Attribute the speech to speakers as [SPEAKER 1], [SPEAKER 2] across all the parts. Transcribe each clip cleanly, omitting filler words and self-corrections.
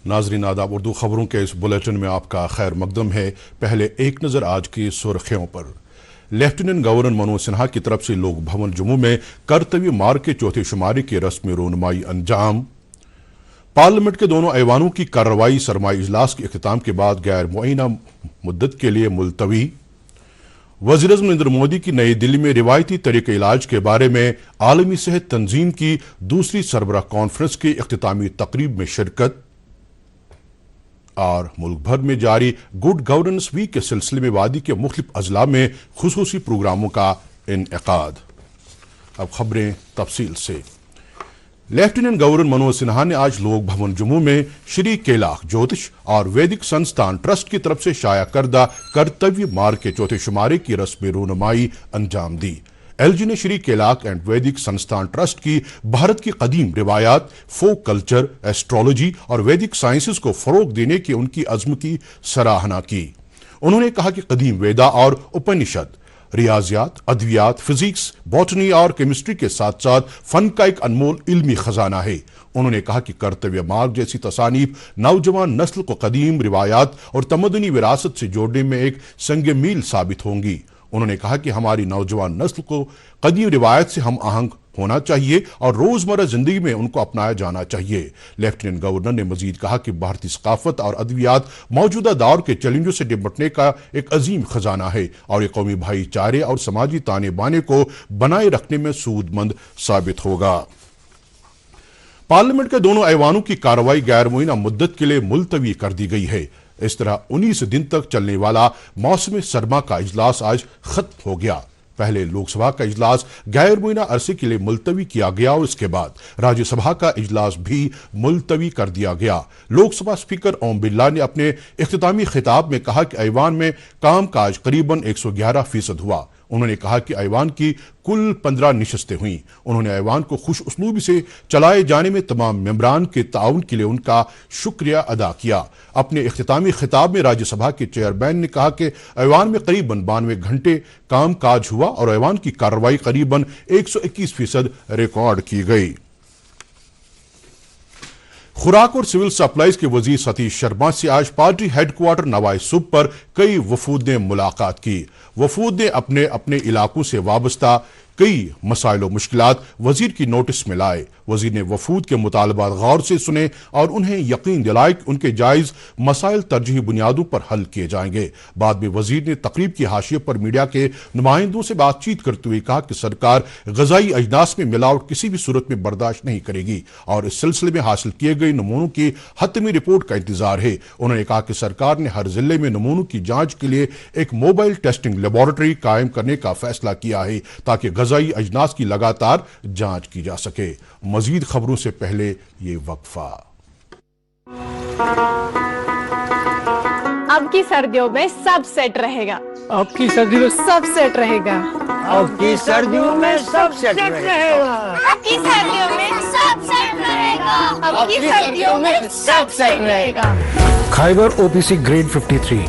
[SPEAKER 1] ناظرین آداب، اردو خبروں کے اس بلیٹن میں آپ کا خیر مقدم ہے۔ پہلے ایک نظر آج کی سرخیوں پر۔ لیفٹیننٹ گورنر منوج سنہا کی طرف سے لوک بھون جموں میں کرتویہ مارگ کے چوتھے شمارے کی رسمی رونمائی انجام۔ پارلیمنٹ کے دونوں ایوانوں کی کارروائی سرمائی اجلاس کے اختتام کے بعد غیر معینہ مدت کے لیے ملتوی۔ وزیراعظم نریندر مودی کی نئی دلی میں روایتی طریقہ علاج کے بارے میں عالمی صحت تنظیم کی دوسری سربراہ کانفرنس کی اختتامی تقریب میں شرکت۔ اور ملک بھر میں جاری گڈ گورننس ویک کے سلسلے میں وادی کے مختلف اضلاع میں خصوصی پروگراموں کا انعقاد۔ اب خبریں تفصیل سے۔ لیفٹیننٹ گورنر منوج سنہا نے آج لوک بھون جموں میں شری کیلاش جوتش اور ویدک سنستھان ٹرسٹ کی طرف سے شائع کردہ کرتویہ مارگ کے چوتھے شمارے کی رسمی رونمائی انجام دی۔ ایل جی نے شری Kailash and Vedic Sansthan trust کی بھارت کی قدیم روایات، فوک کلچر، ایسٹرولوجی اور ویدک سائنسز کو فروغ دینے کے ان کی عزم کی سراہنا کی۔ انہوں نے کہا کہ قدیم ویدا اور اپنشد ریاضیات، ادویات، فزکس، باٹنی اور کیمسٹری کے ساتھ ساتھ فن کا ایک انمول علمی خزانہ ہے۔ انہوں نے کہا کہ کرتویہ مارگ جیسی تصانیف نوجوان نسل کو قدیم روایات اور تمدنی وراثت سے جوڑنے میں ایک سنگ میل ثابت ہوں گی۔ انہوں نے کہا کہ ہماری نوجوان نسل کو قدیم روایت سے ہم آہنگ ہونا چاہیے اور روزمرہ زندگی میں ان کو اپنایا جانا چاہیے۔ لیفٹیننٹ گورنر نے مزید کہا کہ بھارتی ثقافت اور ادویات موجودہ دور کے چیلنجوں سے نمٹنے کا ایک عظیم خزانہ ہے اور یہ قومی بھائی چارے اور سماجی تانے بانے کو بنائے رکھنے میں سود مند ثابت ہوگا۔ پارلیمنٹ کے دونوں ایوانوں کی کارروائی غیر معینہ مدت کے لیے ملتوی کر دی گئی ہے۔ اس طرح 19 دن تک چلنے والا موسم سرما کا اجلاس آج ختم ہو گیا۔ پہلے لوک سبھا کا اجلاس غیر معینہ عرصے کے لیے ملتوی کیا گیا اور اس کے بعد راجیہ سبھا کا اجلاس بھی ملتوی کر دیا گیا۔ لوک سبھا اسپیکر اوم برلا نے اپنے اختتامی خطاب میں کہا کہ ایوان میں کام کاج قریباً 111% ہوا۔ انہوں نے کہا کہ ایوان کی کل 15 نشستیں ہوئیں۔ انہوں نے ایوان کو خوش اسلوبی سے چلائے جانے میں تمام ممبران کے تعاون کے لیے ان کا شکریہ ادا کیا۔ اپنے اختتامی خطاب میں راجیہ سبھا کے چیئرمین نے کہا کہ ایوان میں قریباً 92 گھنٹے کام کاج ہوا اور ایوان کی کارروائی قریباً 121% ریکارڈ کی گئی۔ خوراک اور سول سپلائز کے وزیر ستیش شرما سے آج پارٹی ہیڈ کوارٹر نوائے صبح پر کئی وفود نے ملاقات کی۔ وفود نے اپنے اپنے علاقوں سے وابستہ کئی مسائل و مشکلات وزیر کی نوٹس میں لائے۔ وزیر نے وفود کے مطالبات غور سے سنے اور انہیں یقین دلائے کہ ان کے جائز مسائل ترجیحی بنیادوں پر حل کیے جائیں گے۔ بعد میں وزیر نے تقریب کی حاشیے پر میڈیا کے نمائندوں سے بات چیت کرتے ہوئے کہا کہ سرکار غذائی اجناس میں ملاوٹ کسی بھی صورت میں برداشت نہیں کرے گی اور اس سلسلے میں حاصل کیے گئے نمونوں کی حتمی رپورٹ کا انتظار ہے۔ انہوں نے کہا کہ سرکار نے ہر ضلع میں نمونوں کی جانچ کے لیے ایک موبائل ٹیسٹنگ لیبارٹری قائم کرنے کا فیصلہ کیا ہے تاکہ غذائی اجناس کی لگاتار جانچ کی جا سکے۔ مزید خبروں سے پہلے یہ وقفہ۔
[SPEAKER 2] اب کی سردیوں میں سب سیٹ رہے گا۔
[SPEAKER 3] اب کی سردیوں میں
[SPEAKER 2] سب سیٹ رہے گا۔
[SPEAKER 3] اب کی سردیوں میں سب سیٹ رہے گا۔
[SPEAKER 2] اب کی سردیوں میں سب سیٹ رہے گا۔ اب کی سردیوں میں سب سیٹ رہے گا۔
[SPEAKER 4] خیبر او پی سی گریڈ 53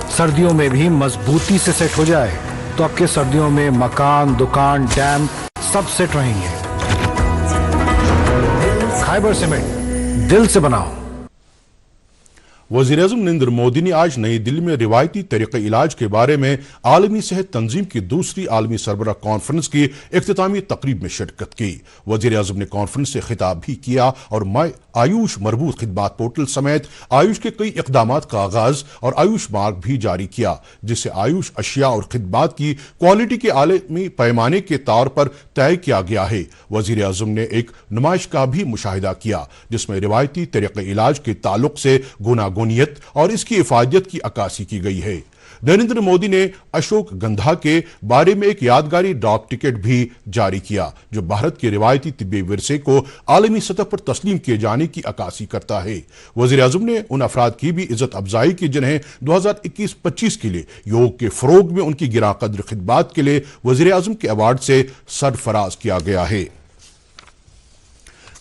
[SPEAKER 4] سردیوں میں بھی مضبوطی سے سیٹ ہو جائے تو اب کے سردیوں میں مکان، دکان، ڈیم سب سیٹ رہیں گے۔ خیبر سیمنٹ، دل سے بناؤ۔
[SPEAKER 1] وزیراعظم نریندر مودی نے آج نئی دلی میں روایتی طریقہ علاج کے بارے میں عالمی صحت تنظیم کی دوسری عالمی سربراہ کانفرنس کی اختتامی تقریب میں شرکت کی۔ وزیراعظم نے کانفرنس سے خطاب بھی کیا اور مائی آیوش مربوط خدمات پورٹل سمیت آیوش کے کئی اقدامات کا آغاز اور آیوش مارگ بھی جاری کیا، جس سے آیوش اشیاء اور خدمات کی کوالٹی کے عالمی پیمانے کے طور پر طے کیا گیا ہے۔ وزیراعظم نے ایک نمائش کا بھی مشاہدہ کیا جس میں روایتی طریقہ علاج کے تعلق سے گوناگونیت اور اس کی افادیت کی عکاسی کی گئی ہے۔ نریندر مودی نے اشوک گندھا کے بارے میں ایک یادگاری ڈاک ٹکٹ بھی جاری کیا جو بھارت کے روایتی طبی ورثے کو عالمی سطح پر تسلیم کیے جانے کی عکاسی کرتا ہے۔ وزیراعظم نے ان افراد کی بھی عزت افزائی کی جنہیں 2021-25 کے لیے یوگ کے فروغ میں ان کی گراں قدر خدمات کے لیے وزیر اعظم کے ایوارڈ سے سرفراز کیا گیا ہے۔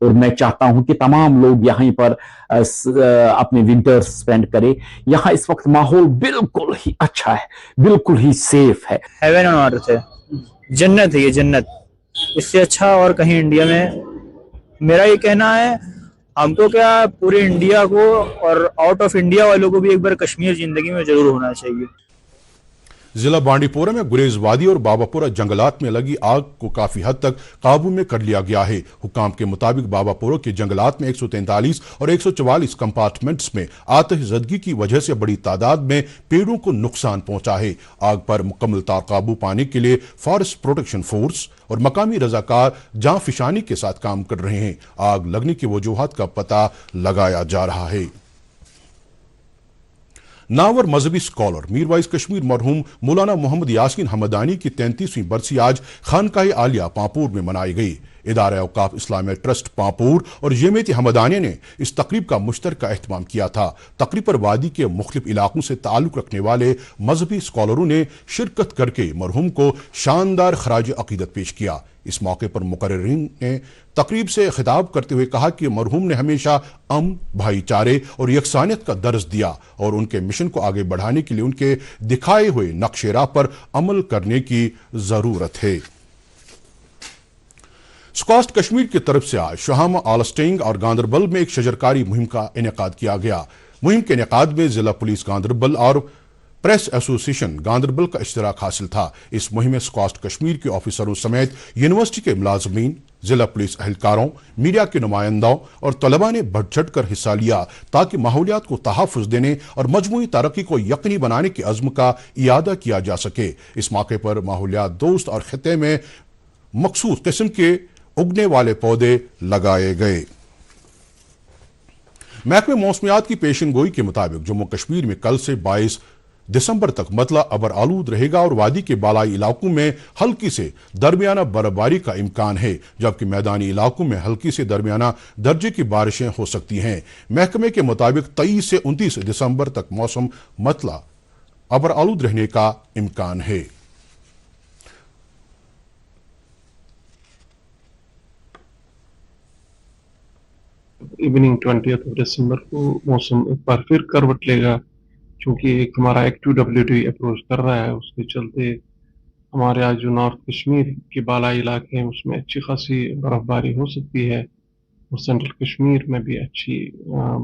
[SPEAKER 5] اور میں چاہتا ہوں کہ تمام لوگ یہیں پر اپنے ونٹر سپینڈ کریں. یہاں اس وقت ماحول بالکل ہی اچھا ہے, بالکل ہی سیف ہے.
[SPEAKER 6] ہیون آن ارتھ ہے, جنت ہے یہ جنت. اس سے اچھا اور کہیں انڈیا میں, میرا یہ کہنا ہے, ہم تو کیا پورے انڈیا کو اور آؤٹ آف انڈیا والوں کو بھی ایک بار کشمیر زندگی میں ضرور ہونا چاہیے.
[SPEAKER 1] ضلع بانڈی پورہ میں گریز وادی اور بابا پورہ جنگلات میں لگی آگ کو کافی حد تک قابو میں کر لیا گیا ہے. حکام کے مطابق بابا پورہ کے جنگلات میں 143 اور 144 کمپارٹمنٹس میں آتش زدگی کی وجہ سے بڑی تعداد میں پیڑوں کو نقصان پہنچا ہے. آگ پر مکمل طور قابو پانے کے لیے فارسٹ پروٹیکشن فورس اور مقامی رضاکار جاں فشانی کے ساتھ کام کر رہے ہیں. آگ لگنے کی وجوہات کا پتہ لگایا جا رہا ہے. ناور مذہبی سکالر میر وائس کشمیر مرحوم مولانا محمد یاسین حمدانی کی 33ویں برسی آج خانقاہ عالیہ پامپور میں منائی گئی. ادارہ اوقاف اسلامیہ ٹرسٹ پامپور اور جمعیت حمدانیہ نے اس تقریب کا مشترکہ اہتمام کیا تھا. تقریب پر وادی کے مختلف علاقوں سے تعلق رکھنے والے مذہبی سکالروں نے شرکت کر کے مرحوم کو شاندار خراج عقیدت پیش کیا. اس موقع پر مقررین نے تقریب سے خطاب کرتے ہوئے کہا کہ مرحوم نے ہمیشہ امن, بھائی چارے اور یکسانیت کا درس دیا اور ان کے مشن کو آگے بڑھانے کے لیے ان کے دکھائے ہوئے نقش راہ پر عمل کرنے کی ضرورت ہے. سکاسٹ کشمیر کی طرف سے آج شہامہ آلسٹینگ اور گاندربل میں ایک شجرکاری مہم کا انعقاد کیا گیا. مہم کے انعقاد میں ضلع پولیس گاندربل اور پریس ایسوسیشن گاندربل کا اشتراک حاصل تھا. اس مہم میں سکاسٹ کشمیر کے آفیسروں سمیت یونیورسٹی کے ملازمین, ضلع پولیس اہلکاروں, میڈیا کے نمائندوں اور طلباء نے بڑھ چڑھ کر حصہ لیا تاکہ ماحولیات کو تحفظ دینے اور مجموعی ترقی کو یقینی بنانے کے عزم کا اعادہ کیا جا سکے. اس موقع پر ماحولیات دوست اور خطے میں مخصوص قسم کے اگنے والے پودے لگائے گئے. محکمہ موسمیات کی پیشن گوئی کے مطابق جموں کشمیر میں کل سے 22 دسمبر تک مطلع ابر آلود رہے گا اور وادی کے بالائی علاقوں میں ہلکی سے درمیانہ برفباری کا امکان ہے, جبکہ میدانی علاقوں میں ہلکی سے درمیانہ درجے کی بارشیں ہو سکتی ہیں. محکمے کے مطابق 23 سے 29 دسمبر تک موسم مطلع ابر آلود رہنے کا امکان ہے.
[SPEAKER 7] ایوننگ 20 دسمبر کو موسم ایک بار پھر کروٹ لے گا, چونکہ ایک ہمارا ایکٹیو WD اپروچ کر رہا ہے. اس کے چلتے ہمارے آج جو نارتھ کشمیر کے بالائی علاقے ہیں اس میں اچھی خاصی برف باری ہو سکتی ہے, اور سینٹرل کشمیر میں بھی اچھی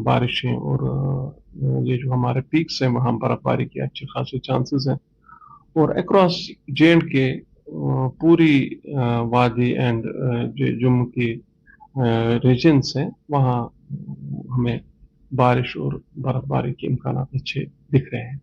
[SPEAKER 7] بارشیں اور یہ جو ہمارے پیکس ہیں وہاں برف باری کے اچھے خاصے چانسز ہیں. اور اکراس JND کے پوری وادی اینڈ جموں کی ریجنس ہیں وہاں ہمیں بارش اور برف باری کے امکانات اچھے دکھ رہے ہیں.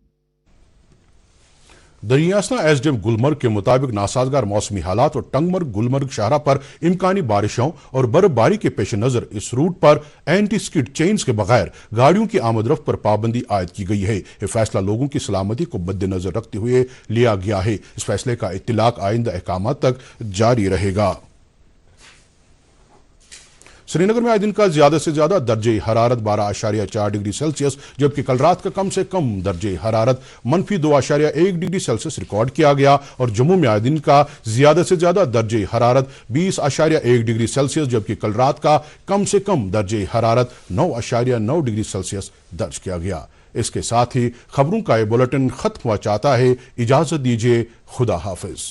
[SPEAKER 1] دریاسنا SDM گلمرگ کے مطابق ناسازگار موسمی حالات اور ٹنگمرگ گلمرگ شاہراہ پر امکانی بارشوں اور برف باری کے پیش نظر اس روٹ پر اینٹی سکڈ چینز کے بغیر گاڑیوں کی آمد رفت پر پابندی عائد کی گئی ہے. یہ فیصلہ لوگوں کی سلامتی کو مد نظر رکھتے ہوئے لیا گیا ہے. اس فیصلے کا اطلاق آئندہ احکامات تک جاری رہے گا. سری نگر میں آج دن کا زیادہ سے زیادہ درجہ حرارت 12.4 ڈگری سیلسیس جبکہ کل رات کا کم سے کم درجہ حرارت -2.1 ڈگری سیلسیس ریکارڈ کیا گیا اور جموں میں آج دن کا زیادہ سے زیادہ درجہ حرارت 20.1 ڈگری سیلسیس جبکہ کل رات کا کم سے کم درجہ حرارت 9.9 ڈگری سیلسیس درج کیا گیا. اس کے ساتھ ہی خبروں کا یہ بلیٹن ختم ہوا چاہتا ہے. اجازت دیجیے, خدا حافظ.